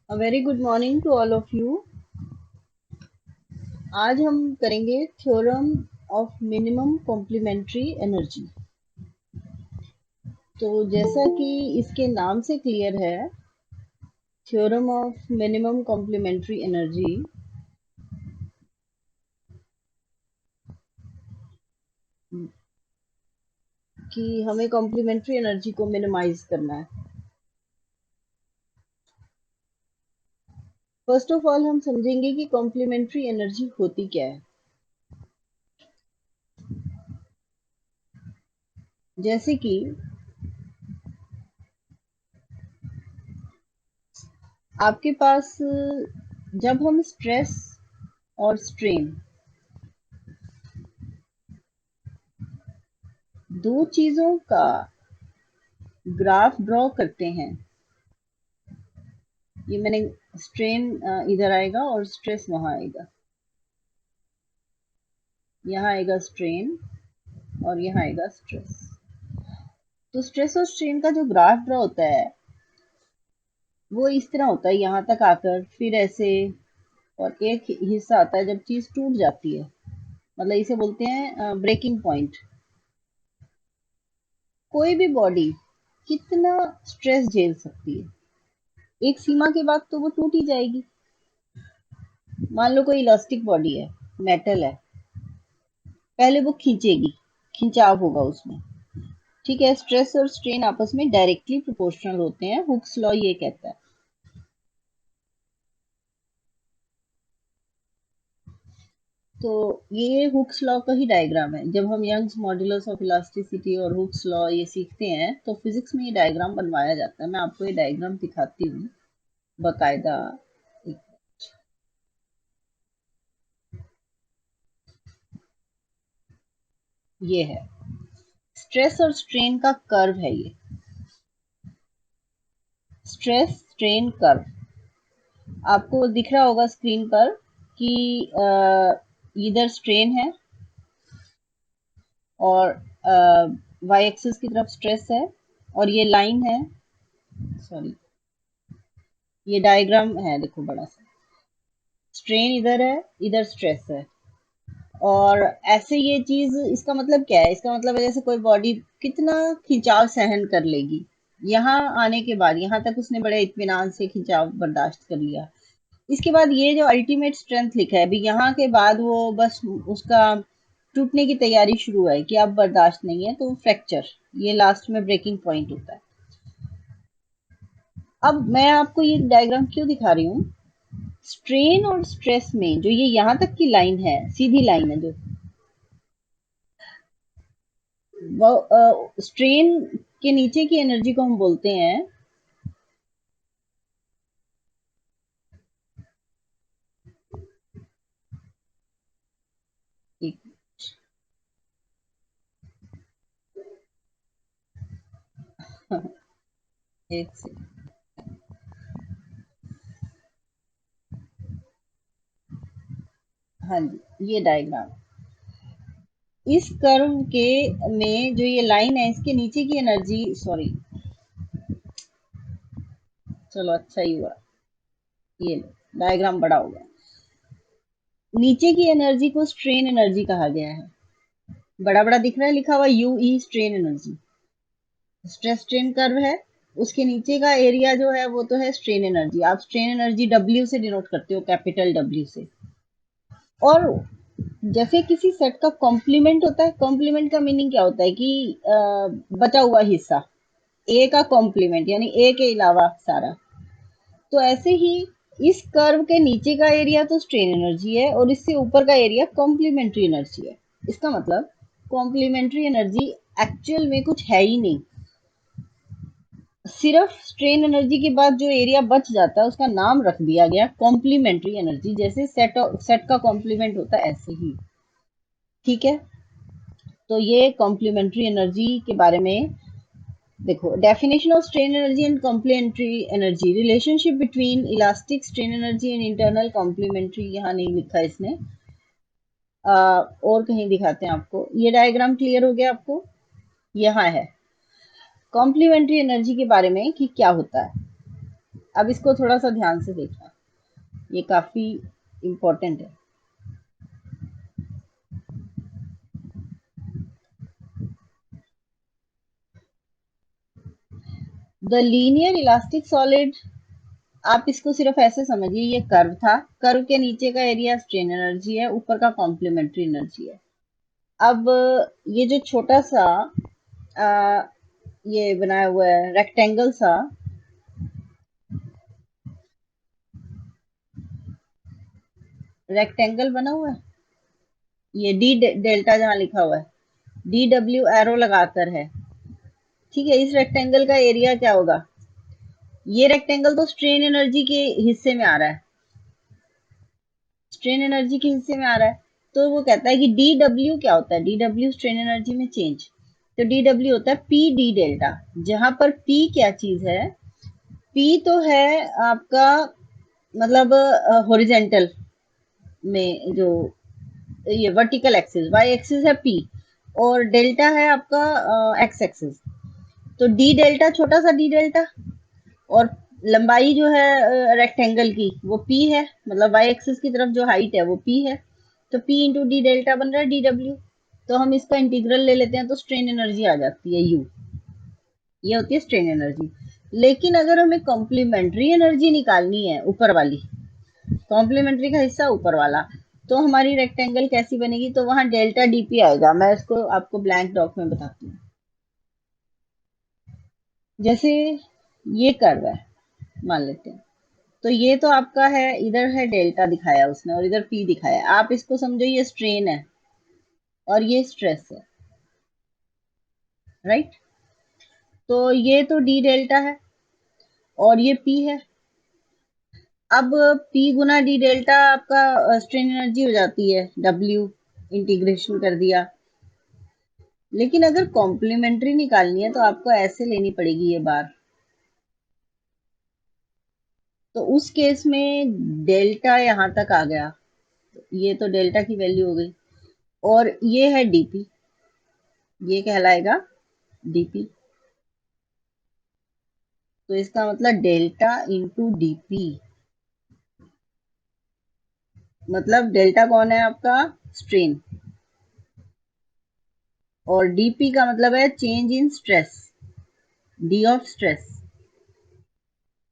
A very good morning to all of you. आज हम करेंगे theorem of minimum complementary energy. तो जैसा कि इसके नाम से क्लियर है, theorem of minimum complementary energy कि हमें कॉम्प्लीमेंट्री एनर्जी को मिनिमाइज करना है। फर्स्ट ऑफ ऑल हम समझेंगे कि कॉम्प्लीमेंट्री एनर्जी होती क्या है। जैसे कि आपके पास जब हम स्ट्रेस और स्ट्रेन दो चीजों का ग्राफ ड्रॉ करते हैं, ये मैंने स्ट्रेन इधर आएगा और स्ट्रेस वहां आएगा, यहाँ आएगा स्ट्रेन और यहाँ आएगा स्ट्रेस। तो स्ट्रेस और स्ट्रेन का जो ग्राफ ड्रॉ होता है वो इस तरह होता है, यहाँ तक आकर फिर ऐसे, और एक हिस्सा आता है जब चीज टूट जाती है, मतलब इसे बोलते हैं ब्रेकिंग पॉइंट। कोई भी बॉडी कितना स्ट्रेस झेल सकती है, एक सीमा के बाद तो वो टूट ही जाएगी। मान लो कोई इलास्टिक बॉडी है, मेटल है, पहले वो खींचेगी, खिंचाव होगा उसमें, ठीक है। स्ट्रेस और स्ट्रेन आपस में डायरेक्टली प्रोपोर्शनल होते हैं, हुक्स लॉ ये कहता है। तो ये हुक्स लॉ का ही डायग्राम है। जब हम यंग्स मॉड्यूलस ऑफ इलास्टिसिटी और हुक्स लॉ ये सीखते हैं तो फिजिक्स में ये डायग्राम बनवाया जाता है। मैं आपको ये डायग्राम दिखाती हूँ बकायदा। ये है स्ट्रेस और स्ट्रेन का कर्व है, ये स्ट्रेस स्ट्रेन कर्व आपको दिख रहा होगा स्क्रीन पर कि इधर स्ट्रेन है और वाई एक्सिस की तरफ स्ट्रेस है, और ये लाइन है, सॉरी ये डायग्राम है, देखो बड़ा सा। स्ट्रेन इधर है, इधर स्ट्रेस है, और ऐसे ये चीज, इसका मतलब क्या है? इसका मतलब है जैसे कोई बॉडी कितना खिंचाव सहन कर लेगी, यहाँ आने के बाद यहाँ तक उसने बड़े इत्मीनान से खिंचाव बर्दाश्त कर लिया। इसके बाद ये जो अल्टीमेट स्ट्रेंथ लिखा है, अभी यहाँ के बाद वो बस उसका टूटने की तैयारी शुरू है कि अब बर्दाश्त नहीं है, तो फ्रैक्चर, ये लास्ट में ब्रेकिंग पॉइंट होता है। अब मैं आपको ये डायग्राम क्यों दिखा रही हूँ? स्ट्रेन और स्ट्रेस में जो ये यहाँ तक की लाइन है, सीधी लाइन है जो, वो स्ट्रेन के नीचे की एनर्जी को हम बोलते हैं, एक, एक से, हाँ जी, ये डायग्राम, इस कर्व के में जो ये लाइन है, इसके नीचे की एनर्जी, सॉरी, चलो अच्छा ही हुआ, ये डायग्राम बड़ा हो गया। नीचे की एनर्जी को स्ट्रेन एनर्जी कहा गया है, बड़ा बड़ा दिख रहा है लिखा हुआ you E, strain energy. Stress strain curve है, उसके नीचे का एरिया जो है वो तो है स्ट्रेन एनर्जी। आप स्ट्रेन एनर्जी डब्ल्यू से डिनोट करते हो, कैपिटल डब्ल्यू से। और जैसे किसी सेट का कॉम्प्लीमेंट होता है, कॉम्प्लीमेंट का मीनिंग क्या होता है कि बचा हुआ हिस्सा, ए का कॉम्प्लीमेंट यानी ए के अलावा सारा। तो ऐसे ही इस कर्व के नीचे का एरिया तो स्ट्रेन एनर्जी है और इससे ऊपर का एरिया कॉम्प्लीमेंट्री एनर्जी है। इसका मतलब कॉम्प्लीमेंट्री एनर्जी एक्चुअल में कुछ है ही नहीं, सिर्फ स्ट्रेन एनर्जी के बाद जो एरिया बच जाता है उसका नाम रख दिया गया कॉम्प्लीमेंट्री एनर्जी, जैसे सेट का कॉम्प्लीमेंट होता है ऐसे ही, ठीक है। तो ये कॉम्प्लीमेंट्री एनर्जी के बारे में देखो। Definition of strain energy and complementary energy, relationship between elastic strain energy and internal complementary, यहाँ नहीं लिखा इसने, और कहीं दिखाते हैं आपको। ये डायग्राम क्लियर हो गया आपको? यहाँ है कॉम्प्लीमेंट्री एनर्जी के बारे में कि क्या होता है। अब इसको थोड़ा सा ध्यान से देखना, ये काफी इम्पोर्टेंट है। द लीनियर इलास्टिक सॉलिड, आप इसको सिर्फ ऐसे समझिए, ये कर्व था, कर्व के नीचे का एरिया स्ट्रेन एनर्जी है, ऊपर का कॉम्प्लीमेंट्री एनर्जी है। अब ये जो छोटा सा आ, ये बनाया हुआ है रेक्टेंगल सा, रेक्टेंगल बना हुआ है, ये डी डेल्टा जहाँ लिखा हुआ है, डी डब्ल्यू एरो लगाकर है। ठीक है, इस रेक्टेंगल का एरिया क्या होगा? ये रेक्टेंगल तो स्ट्रेन एनर्जी के हिस्से में आ रहा है, स्ट्रेन एनर्जी के हिस्से में आ रहा है। तो वो कहता है कि डी डब्ल्यू क्या होता है, डी डब्ल्यू स्ट्रेन एनर्जी में चेंज। तो डी डब्ल्यू होता है पी डी डेल्टा, जहां पर पी क्या चीज है? पी तो है आपका मतलब हॉरिजेंटल में जो ये वर्टिकल एक्सिस वाई एक्सिस है पी, और डेल्टा है आपका एक्स एक्सिस। तो डी डेल्टा छोटा सा डी डेल्टा, और लंबाई जो है रेक्टेंगल की वो पी है, मतलब वाई एक्सिस की तरफ जो हाइट है वो पी है। तो पी इंटू डी डेल्टा बन रहा है डी डब्ल्यू। तो हम इसका इंटीग्रल ले लेते हैं तो स्ट्रेन एनर्जी आ जाती है यू, ये होती है स्ट्रेन एनर्जी। लेकिन अगर हमें कॉम्प्लीमेंट्री एनर्जी निकालनी है, ऊपर वाली, कॉम्प्लीमेंट्री का हिस्सा ऊपर वाला, तो हमारी रेक्टेंगल कैसी बनेगी? तो वहां डेल्टा डीपी आएगा। मैं इसको आपको ब्लैंक डॉक में बताती हूँ। जैसे ये कर्व है, मान लेते हैं, तो ये तो आपका है, इधर है डेल्टा दिखाया उसने और इधर पी दिखाया है। आप इसको समझो ये स्ट्रेन है और ये स्ट्रेस है, राइट? तो ये तो डी डेल्टा है और ये पी है। अब पी गुना डी डेल्टा आपका स्ट्रेन एनर्जी हो जाती है डब्ल्यू, इंटीग्रेशन कर दिया। लेकिन अगर कॉम्प्लीमेंट्री निकालनी है तो आपको ऐसे लेनी पड़ेगी ये बार। तो उस केस में डेल्टा यहां तक आ गया, ये तो डेल्टा की वैल्यू हो गई, और ये है डीपी, ये कहलाएगा डीपी। तो इसका मतलब डेल्टा इंटू डीपी, मतलब डेल्टा कौन है आपका? स्ट्रेन, और डीपी का मतलब है change in stress, D of stress.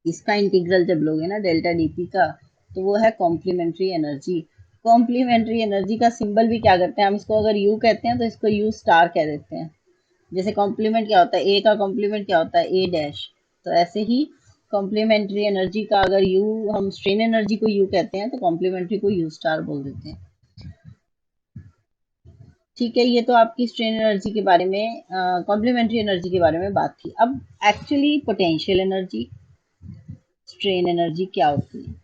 इसका इंटीग्रल जब लोगे ना डेल्टा डीपी का, तो वो है कॉम्प्लीमेंट्री एनर्जी। कॉम्प्लीमेंट्री एनर्जी का सिंबल भी क्या करते हैं हम, इसको अगर यू कहते हैं तो इसको यू स्टार कह देते हैं। जैसे कॉम्प्लीमेंट क्या होता है, ए का कॉम्प्लीमेंट क्या होता है? ए डैश। तो ऐसे ही कॉम्प्लीमेंट्री एनर्जी का अगर यू, हम स्ट्रेन एनर्जी को यू कहते हैं तो कॉम्प्लीमेंट्री को यू स्टार बोल देते हैं। ठीक है, ये तो आपकी स्ट्रेन एनर्जी के बारे में, कॉम्प्लीमेंट्री एनर्जी के बारे में बात थी। अब actually potential energy, strain energy क्या होती है,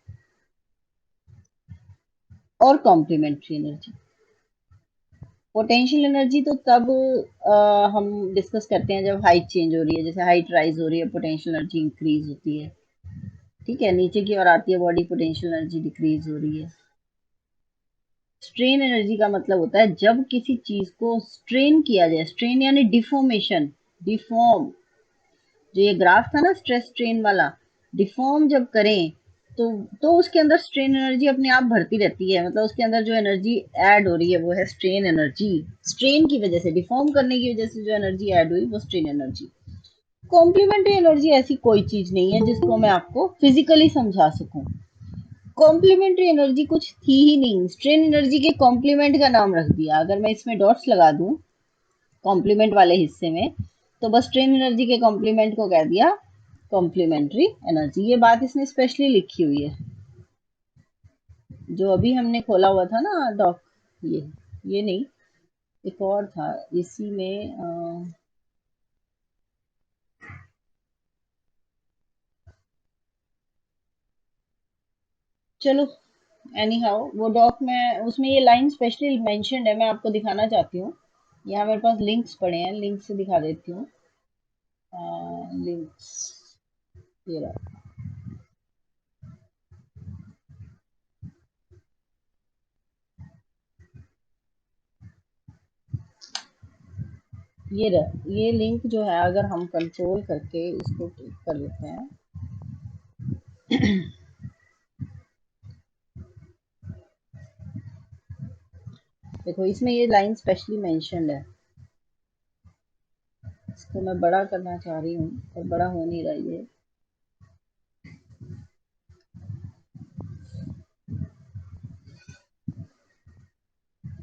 और कॉम्प्लीमेंट्री एनर्जी। पोटेंशियल एनर्जी तो तब हम डिस्कस करते हैं जब हाइट चेंज हो रही है, जैसे हाइट राइज हो रही है, पोटेंशियल एनर्जी इंक्रीज होती है। ठीक है, नीचे की ओर आती है बॉडी, पोटेंशियल एनर्जी डिक्रीज हो रही है। स्ट्रेन एनर्जी का मतलब होता है जब किसी चीज को स्ट्रेन किया जाए, स्ट्रेन यानी डिफॉर्मेशन, डिफॉर्म, जो ये ग्राफ था ना स्ट्रेस स्ट्रेन वाला, डिफॉर्म जब करें तो उसके अंदर स्ट्रेन एनर्जी अपने आप भरती रहती है, मतलब उसके अंदर जो एनर्जी ऐड हो रही है वो है स्ट्रेन एनर्जी। स्ट्रेन की वजह से, डिफॉर्म करने की वजह से जो एनर्जी ऐड हुई वो स्ट्रेन एनर्जी। कॉम्प्लीमेंट्री एनर्जी ऐसी कोई चीज नहीं है जिसको मैं आपको फिजिकली समझा सकूं। कॉम्प्लीमेंट्री एनर्जी कुछ थी ही नहीं, स्ट्रेन एनर्जी के कॉम्प्लीमेंट का नाम रख दिया। अगर मैं इसमें डॉट्स लगा दूं कॉम्प्लीमेंट वाले हिस्से में, तो बस स्ट्रेन एनर्जी के कॉम्प्लीमेंट को कह दिया कॉम्प्लीमेंट्री एनर्जी। ये बात इसने स्पेशली लिखी हुई है, जो अभी हमने खोला हुआ था ना डॉक, ये नहीं, एक और था इसी में चलो एनी हाउ वो डॉक में, उसमें ये लाइन स्पेशली मेंशन्ड है, मैं आपको दिखाना चाहती हूँ। यहाँ मेरे पास लिंक्स पड़े हैं, लिंक से दिखा देती हूँ। लिंक्स, ये रहा, ये रहा, ये लिंक जो है अगर हम कंट्रोल करके इसको क्लिक कर लेते हैं, देखो इसमें ये लाइन स्पेशली मेंशन्ड है, इसको मैं बड़ा करना चाह रही हूँ और बड़ा हो नहीं रहा ये।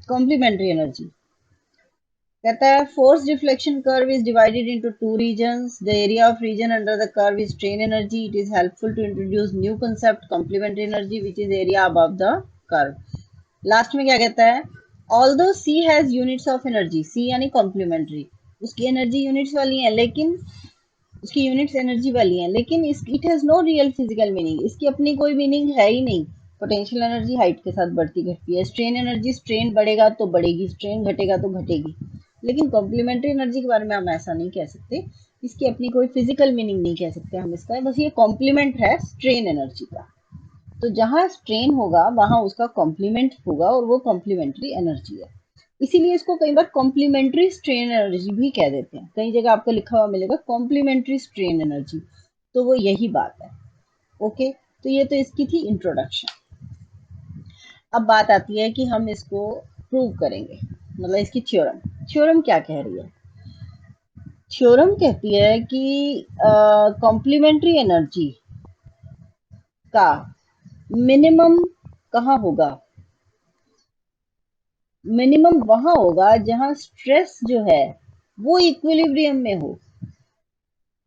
कॉम्प्लीमेंट्री एनर्जी कहता है force deflection curve is divided into two regions, the area of region under the curve is strain energy, it is helpful to introduce new concept complementary energy which is area above the curve. Last में क्या कहता है, although C has units of energy, C यानी complementary, उसकी energy units वाली है, लेकिन उसकी यूनिट्स एनर्जी वाली हैं, लेकिन it has no real physical meaning, इसकी अपनी कोई मीनिंग है ही नहीं। पोटेंशियल एनर्जी हाइट के साथ बढ़ती घटती है, स्ट्रेन एनर्जी स्ट्रेन बढ़ेगा तो बढ़ेगी, स्ट्रेन घटेगा तो घटेगी, लेकिन कॉम्प्लीमेंट्री एनर्जी के बारे में हम ऐसा नहीं कह सकते, इसकी अपनी कोई फिजिकल मीनिंग नहीं कह सकते हम इसका, बस ये कॉम्प्लीमेंट है स्ट्रेन एनर्जी का। तो जहां स्ट्रेन होगा वहां उसका कॉम्प्लीमेंट होगा और वो कॉम्प्लीमेंट्री एनर्जी है, इसीलिए इसको कई बार कॉम्प्लीमेंट्री स्ट्रेन एनर्जी भी कह देते हैं, कई जगह आपको लिखा हुआ मिलेगा कॉम्प्लीमेंट्री स्ट्रेन एनर्जी, तो वो यही बात है। ओके, तो ये तो इसकी थी इंट्रोडक्शन। अब बात आती है कि हम इसको प्रूव करेंगे, मतलब इसकी थ्योरम। थ्योरम क्या कह रही है, थ्योरम कहती है कि कॉम्प्लीमेंट्री एनर्जी का मिनिमम कहाँ होगा, मिनिमम वहां होगा जहां स्ट्रेस जो है वो इक्विलिब्रियम में हो।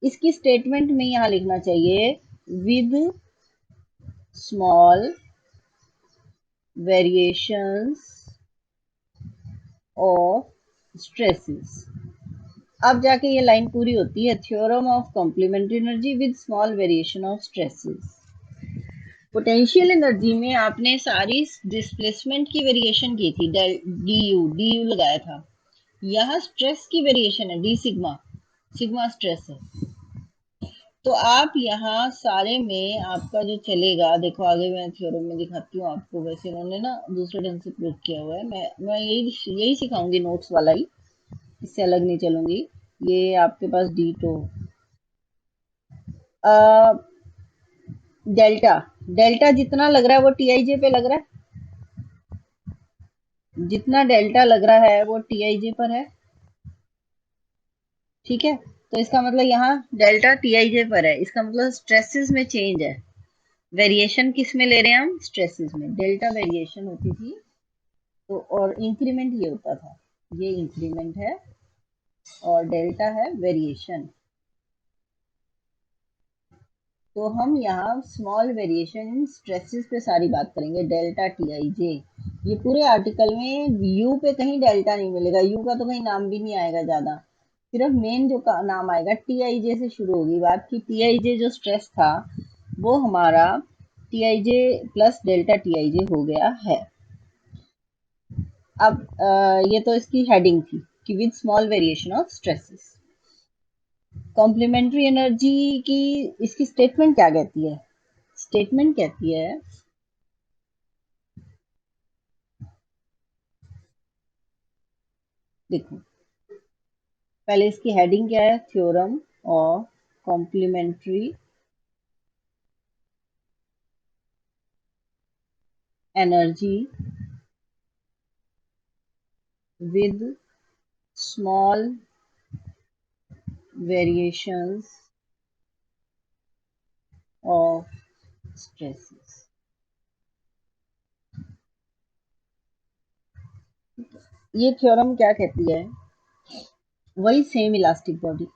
इसकी स्टेटमेंट में यहां लिखना चाहिए with small variations of stresses. अब जाके ये लाइन पूरी होती है, theorem of complementary energy with small variation of stresses. Potential energy में आपने सारी डिस्प्लेसमेंट की वेरिएशन की थी, डी यू लगाया था, यहाँ स्ट्रेस की वेरिएशन है डी सिग्मा, सिग्मा स्ट्रेस है। तो आप यहाँ सारे में आपका जो चलेगा, देखो आगे मैं थ्योरम में दिखाती हूँ आपको, वैसे इन्होंने ना दूसरे ढंग से प्रूव किया हुआ है, मैं यही सिखाऊंगी नोट्स वाला ही, इससे अलग नहीं चलूंगी। ये आपके पास डी टू डेल्टा, डेल्टा जितना लग रहा है वो टी आई जे पे लग रहा है, जितना डेल्टा लग रहा है वो टी आई जे पर है, ठीक है। तो इसका मतलब यहाँ डेल्टा टी आई जे पर है, इसका मतलब स्ट्रेसेस में चेंज है, वेरिएशन किस में ले रहे हैं हम, स्ट्रेसेस में, डेल्टा वेरिएशन होती थी तो, और इंक्रीमेंट ये होता था, ये इंक्रीमेंट है और डेल्टा है वेरिएशन। तो हम यहाँ स्मॉल वेरिएशन इन स्ट्रेसेस पे सारी बात करेंगे, डेल्टा टी आई जे। ये पूरे आर्टिकल में यू पे कहीं डेल्टा नहीं मिलेगा, यू का तो कहीं नाम भी नहीं आएगा ज्यादा, सिर्फ मेन जो का नाम आएगा टी आई जे से शुरू होगी बात, कि टी आई जे जो स्ट्रेस था वो हमारा T I J plus delta T I J हो गया है। अब ये तो इसकी हेडिंग थी कि with small variation of stresses. Complementary energy की इसकी स्टेटमेंट क्या कहती है, स्टेटमेंट कहती है, देखो पहले इसकी हेडिंग क्या है, theorem of complementary energy with small variations of stresses. ये थ्योरम क्या कहती है, वही सेम इलास्टिक बॉडी,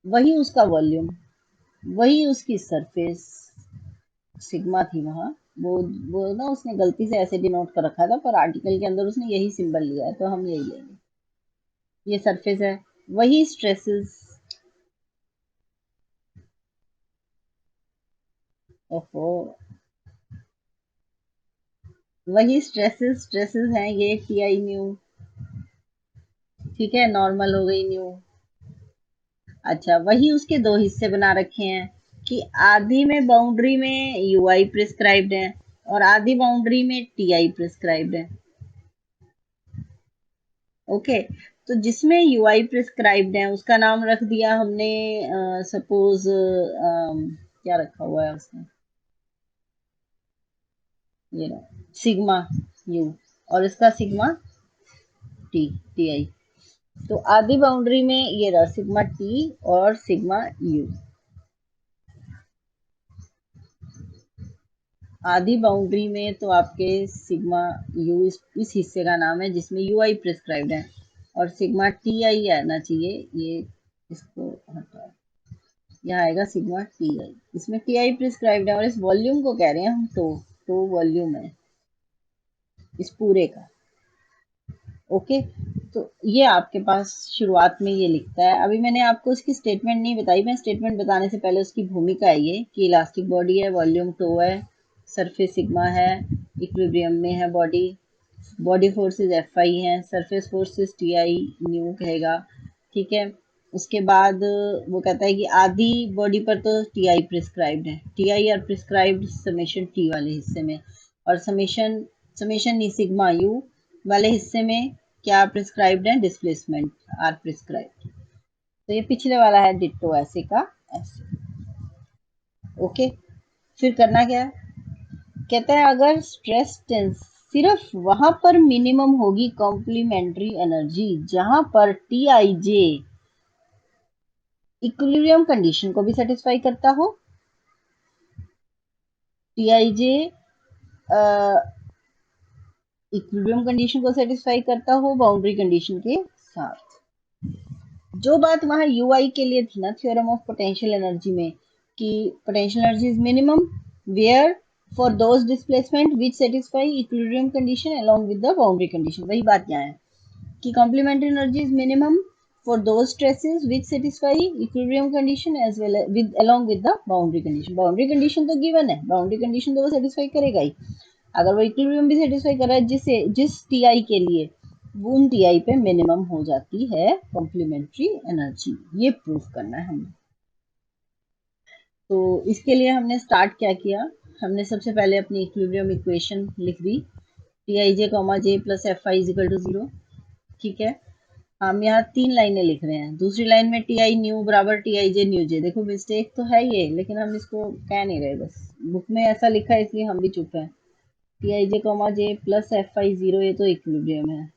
वही उसका वॉल्यूम, वही उसकी सरफेस, सिग्मा थी वहां, वो ना उसने गलती से ऐसे डिनोट कर रखा था, पर आर्टिकल के अंदर उसने यही सिंबल लिया है तो हम यही लेंगे, ये सरफेस है, वही स्ट्रेसेस, ओहो, वही स्ट्रेसेस स्ट्रेसेस हैं ये टी आई न्यू, ठीक है, नॉर्मल हो गई न्यू। अच्छा, वही उसके दो हिस्से बना रखे हैं कि आधी में बाउंड्री में यू आई प्रिस्क्राइब्ड है और आधी बाउंड्री में टी आई प्रिस्क्राइब्ड है। ओके, तो जिसमें यू आई प्रिस्क्राइब्ड है उसका नाम रख दिया हमने, सपोज क्या रखा हुआ है उसने, ये रहा सिग्मा यू और इसका सिग्मा टी, टी आई। तो आधी बाउंड्री में ये रहा सिग्मा टी और सिग्मा यू। आधी बाउंड्री में तो आपके सिग्मा यू इस हिस्से का नाम है जिसमें यू आई प्रिस्क्राइब्ड है, और सिग्मा टी आई आना चाहिए, ये इसको हटा, यहाँ आएगा सिग्मा टी आई, इसमें टी आई प्रिस्क्राइब्ड है और इस वॉल्यूम को कह रहे हैं हम तो वॉल्यूम है इस पूरे का। ओके, तो ये आपके पास शुरुआत में ये लिखता है। अभी मैंने आपको उसकी स्टेटमेंट नहीं बताई, मैं स्टेटमेंट बताने से पहले उसकी भूमिका है ये कि इलास्टिक बॉडी है, वॉल्यूम टो है, सरफेस सिग्मा है, इक्विलिब्रियम में है body, body forces F I है, surface forces T I nu कहेगा। ठीक है, उसके बाद वो कहता है कि आधी बॉडी पर तो टी आई प्रिस्क्राइब्ड है, T I R prescribed summation T वाले हिस्से में, और समेशन समेशन नहीं सिग्मा यू वाले हिस्से में क्या प्रिस्क्राइब्ड है, डिस्प्लेसमेंट आर प्रिस्क्राइब्ड। तो ये पिछले वाला है डिट्टो ऐसे का ऐसे। ओके, फिर करना क्या है, कहता है अगर स्ट्रेस टेंस सिर्फ वहां पर मिनिमम होगी कॉम्प्लीमेंट्री एनर्जी जहां पर T I J equilibrium condition को भी सेटिस्फाई करता हो, T I J equilibrium condition को सेटिस्फाई करता हो बाउंड्री कंडीशन के साथ। जो बात वहां यू आई के लिए थी ना थ्योरम ऑफ पोटेंशियल एनर्जी में, कि potential energy is minimum where for those displacement which satisfy equilibrium condition along with the boundary condition, वही बात यहाँ है कि complementary energy is minimum for those stresses which satisfy equilibrium condition as well with along with the boundary condition. Boundary condition तो given है, boundary condition तो वो satisfy करेगा ही, अगर वो इक्विलिब्रियम भी सेटिस्फाई कर रहा है जिस टी आई के लिए, वो उन टी आई पे मिनिमम हो जाती है कॉम्प्लीमेंट्री एनर्जी, ये प्रूफ करना है हमें। तो इसके लिए हमने स्टार्ट क्या किया, हमने सबसे पहले अपनी इक्विलिब्रियम इक्वेशन लिख दी, T I J comma J plus F I is equal to zero. ठीक है, हम यहाँ 3 लाइनें लिख रहे हैं, दूसरी लाइन में टी आई न्यू बराबर टी आई जे न्यू जे, देखो मिस्टेक तो है ये लेकिन हम इसको कह नहीं रहे, बस बुक में ऐसा लिखा है इसलिए हम भी चुप हैं। T I J comma J plus F I zero, ये तो इक्विलिब्रियम है।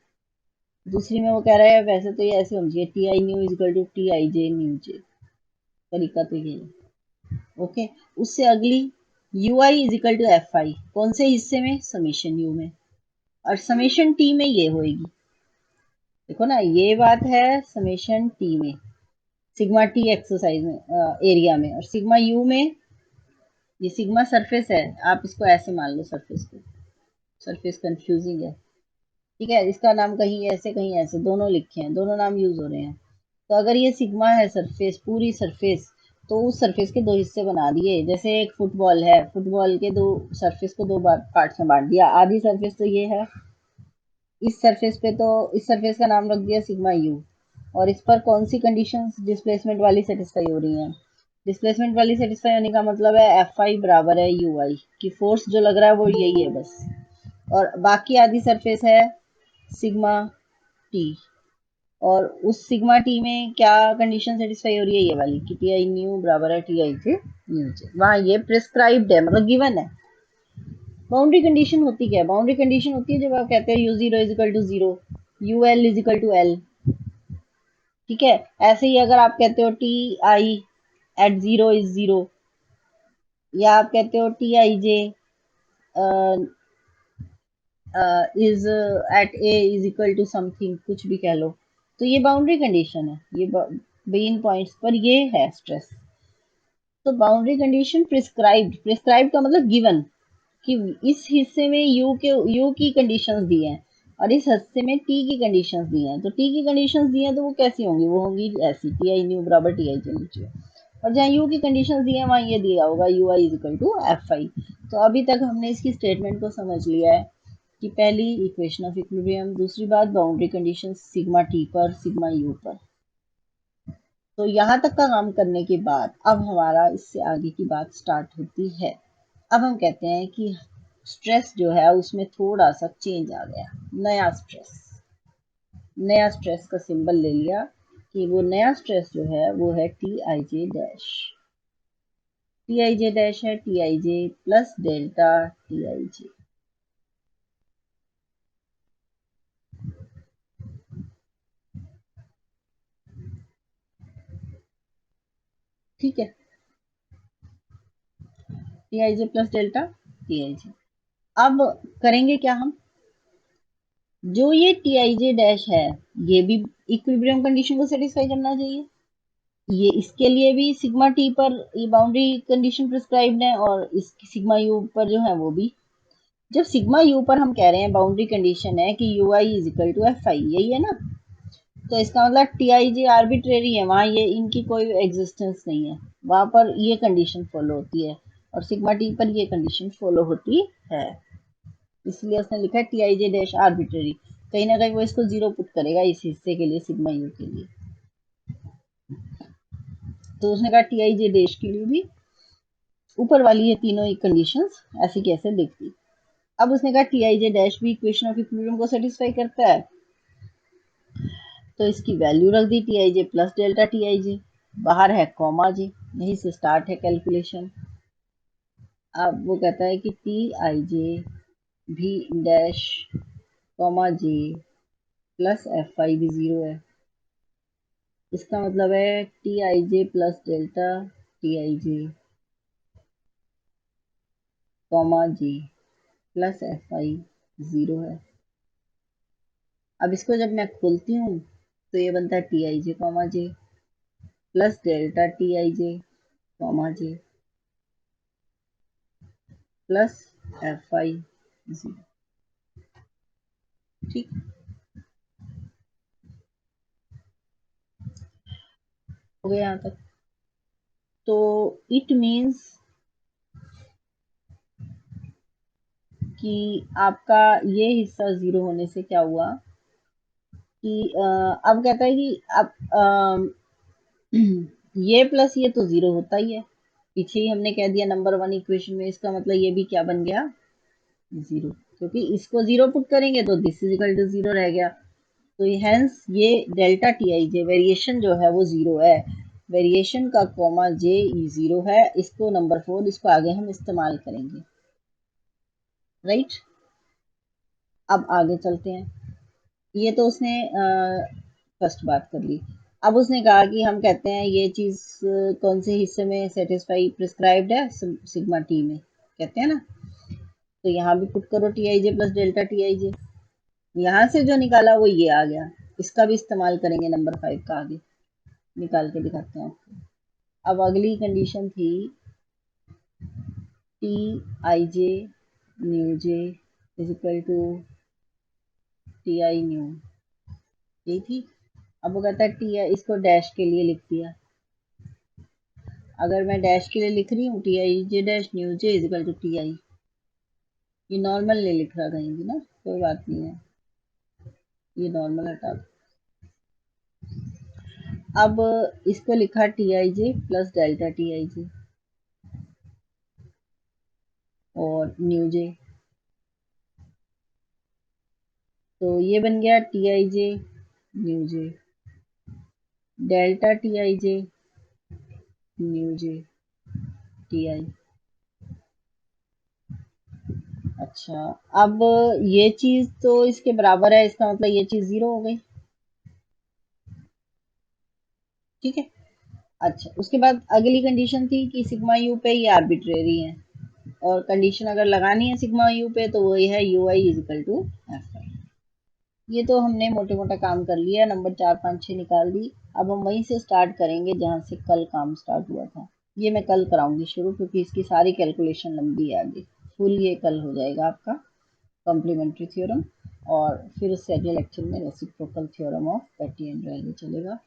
दूसरी में वो कह रहा है वैसे तो ये ऐसे होना चाहिए, T I nu equal to T I J nu J, तरीका तो ये है। ओके, उससे अगली U I is equal to F I, कौन से हिस्से में, समेशन यू में, और समेशन टी में ये होएगी, देखो ना ये बात है समेशन टी में, सिग्मा टी एक्सरसाइज में एरिया में, और सिग्मा यू में ये सिग्मा सरफेस है, आप इसको ऐसे मान लो सरफेस को, सरफेस कंफ्यूजिंग है। ठीक है, इसका नाम कहीं ऐसे कहीं ऐसे दोनों लिखे हैं, दोनों नाम यूज हो रहे हैं। तो अगर ये सिग्मा है सरफेस, पूरी सरफेस, तो उस सरफेस के दो हिस्से बना दिए, जैसे एक फुटबॉल है, फुटबॉल के दो सरफेस को दो पार्ट में बांट दिया, आधी सरफेस तो ये है, इस सरफेस पे तो इस सरफेस का नाम रख दिया सिग्मा यू, और इस पर कौन सी कंडीशंस डिस्प्लेसमेंट वाली सेटिस्फाई हो रही हैं, डिस्प्लेसमेंट वाली सेटिस्फाई होने का मतलब है एफ आई बराबर है यू आई, कि फोर्स जो लग रहा है वो यही है बस, और बाकी आधी सरफेस है सिग्मा टी, और उस सिग्मा टी में क्या कंडीशन सेटिस्फाई हो रही है, ये वाली कि टी आई न्यू बराबर है टी आई के न्यू जे, वहां ये प्रिस्क्राइब्ड है मतलब गिवन है। बाउंड्री कंडीशन होती क्या है, बाउंड्री कंडीशन होती है जब आप कहते हैं U zero is equal to zero, U L is equal to L. ठीक है, ऐसे ही अगर आप कहते हो T I at zero is zero, या आप कहते हो T I J is at A is equal to something, कुछ भी कह लो, तो ये बाउंड्री कंडीशन है, ये मेन पॉइंट्स पर ये है स्ट्रेस। तो बाउंड्री कंडीशन प्रिस्क्राइब्ड, प्रिस्क्राइब्ड का मतलब गिवन, कि इस हिस्से में यू की कंडीशंस दी हैं और इस हिस्से में टी की कंडीशंस दी हैं, तो टी की कंडीशंस दी हैं तो वो कैसी होंगी, वो होंगी ऐसी, टी आई न्यू बराबर टी आई जे नीचे, और जहाँ यू की कंडीशंस दी हैं वहाँ ये दिया होगा U I is equal to F I. तो अभी तक हमने इसकी स्टेटमेंट को समझ लिया है कि पहली इक्वेशन ऑफ इक्विलिब्रियम, दूसरी बात बाउंड्री कंडीशन सिग्मा टी पर सिग्मा यू पर। तो यहाँ तक का काम करने के बाद अब हमारा इससे आगे की बात स्टार्ट होती है। अब हम कहते हैं कि स्ट्रेस जो है उसमें थोड़ा सा चेंज आ गया, नया स्ट्रेस, नया स्ट्रेस का सिंबल ले लिया कि वो नया स्ट्रेस जो है वो है T I J dash. T I J dash है T I J plus delta T I J. ठीक है, T I J plus delta T I J. अब करेंगे क्या हम, जो ये टी आई जे डैश है ये भी इक्विलिब्रियम कंडीशन को सेटिस्फाई करना चाहिए। ये इसके लिए भी सिग्मा टी पर ये बाउंड्री कंडीशन प्रिस्क्राइब्ड है और इस सिग्मा यू पर जो है वो भी। जब सिग्मा यू पर हम कह रहे हैं बाउंड्री कंडीशन है कि U I is equal to F I, यही है ना, तो इसका मतलब टी आई जे आर्बिट्रेरी है, वहां ये इनकी कोई एग्जिस्टेंस नहीं है, वहां पर ये कंडीशन फॉलो होती है और सिग्मा टी पर ये कंडीशन फॉलो होती है। इसलिए उसने लिखा है T I J dash arbitrary. कहीं ना कहीं वो इसको जीरो पुट करेगा इस हिस्से के लिए, सिग्मा यू के लिए। तो उसने कहा टी आई जे डैश के लिए भी ऊपर वाली ये तीनों ही कंडीशंस ऐसे कैसे लिख दी। अब उसने कहा टी आई जे डैश भी इक्वेशन ऑफ इक्विलिब्रियम को सेटिस्फाई करता है, तो इसकी वैल्यू रख दी T I J plus delta T I J. बाहर है कॉमा जे, यहीं से स्टार्ट है कैलकुलेशन। अब वो कहता है कि टी आई जे भी dash comma J plus F आई भी जीरो है। इसका मतलब है T I J plus delta T I J comma J plus F I zero है। अब इसको जब मैं खोलती हूँ तो ये बनता है T I J comma J plus delta T I J comma J plus F I zero. ठीक, हो गया यहाँ तक। तो इट मीन्स कि आपका ये हिस्सा जीरो होने से क्या हुआ कि अब कहता है कि अब ये प्लस ये तो जीरो होता ही है, पीछे ही हमने कह दिया नंबर वन इक्वेशन में। इसका मतलब ये भी क्या बन गया, जीरो, क्योंकि इसको जीरो पुट करेंगे तो this is equal to zero रह गया। तो हेंस ये delta T I J variation जो है वो जीरो है। वेरिएशन का कॉमा जे ई जीरो है। इसको नंबर फोर, इसको आगे हम इस्तेमाल करेंगे, राइट। अब आगे चलते हैं। ये तो उसने फर्स्ट बात कर ली। अब उसने कहा कि हम कहते हैं ये चीज कौन से हिस्से में सेटिस्फाई प्रिस्क्राइब्ड है, सिग्मा टी में कहते हैं ना। तो यहाँ भी पुट करो T I J plus delta T I J. यहाँ से जो निकाला वो ये आ गया, इसका भी इस्तेमाल करेंगे नंबर फाइव का, आगे निकाल के दिखाते हैं आपको। अब अगली कंडीशन थी T I J nu J is equal to T I nu, यही थी। अब वो कहता है टी आई, इसको डैश के लिए लिख दिया। अगर मैं डैश के लिए लिख रही हूँ T I J dash nu J is equal to T I, ये नॉर्मल नहीं लिख रहा कहीं भी ना, कोई बात नहीं है, ये नॉर्मल हटा दो। अब इसको लिखा T I J plus delta T I J और न्यू जे, तो ये बन गया T I J nu J delta T I J nu J T I. अच्छा, अब ये चीज तो इसके बराबर है, इसका मतलब ये चीज जीरो हो गई, ठीक है। अच्छा, उसके बाद अगली कंडीशन थी कि सिग्मा यू पे ये आर्बिट्रेरी है, और कंडीशन अगर लगानी है सिग्मा यू पे तो वही है U I is equal to F I. ये तो हमने मोटे मोटा काम कर लिया, नंबर चार पाँच छः निकाल दी। अब हम वहीं से स्टार्ट करेंगे जहाँ से कल काम स्टार्ट हुआ था। ये मैं कल कराऊंगी शुरू, क्योंकि इसकी सारी कैलकुलेशन लंबी है आगे। फुल ये कल हो जाएगा आपका कॉम्प्लीमेंट्री थ्योरम, और फिर उससे अगले लेक्चर में reciprocal theorem of Betti and Rayleigh चलेगा।